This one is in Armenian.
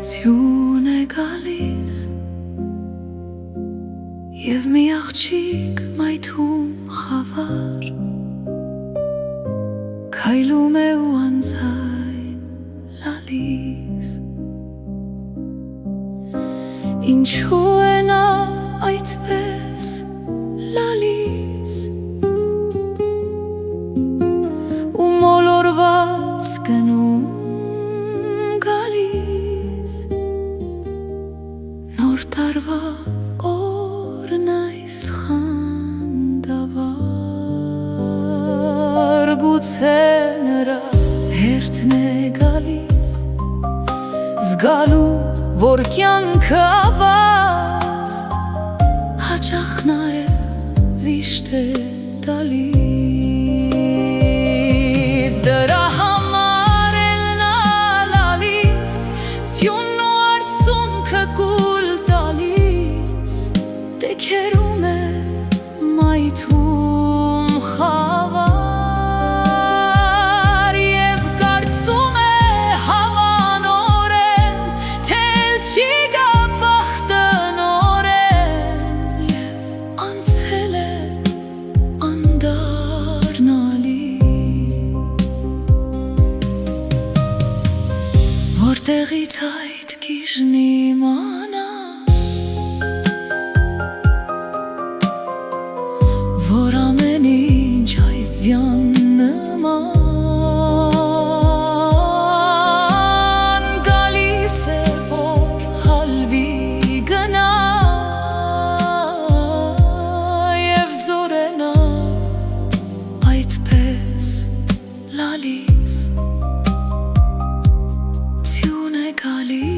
Ձյուն է գալիս և մի աղջիկ մայթում խավար քայլում է ու անձայն լալիս Ինչու է նա այդպես լալիս ու մոլորված գնում գալիս Նոր տարվա օրն այս խանդավառ Գուցե նրա հերթն է գալիս Զգալու, որ կյանքը ավար Հաճախ նաև վիշտ է տալիս Դրա համար էլ նա լալիս Ձյունն ու արցունքը կուլ տալիս Տեքերում է մայթում խավար Եվ կարծում է հավանորեն Թե էլ չի գա բախտը նորեն Եվ անցել է անդառնալի Որտեղից այդ գիժն իմանա Որ ամեն ինչ այս ձյան նման Գալիս է, որ հալվի գնա Եվ զորենա այդպես լալիս Ձյուն է գալիս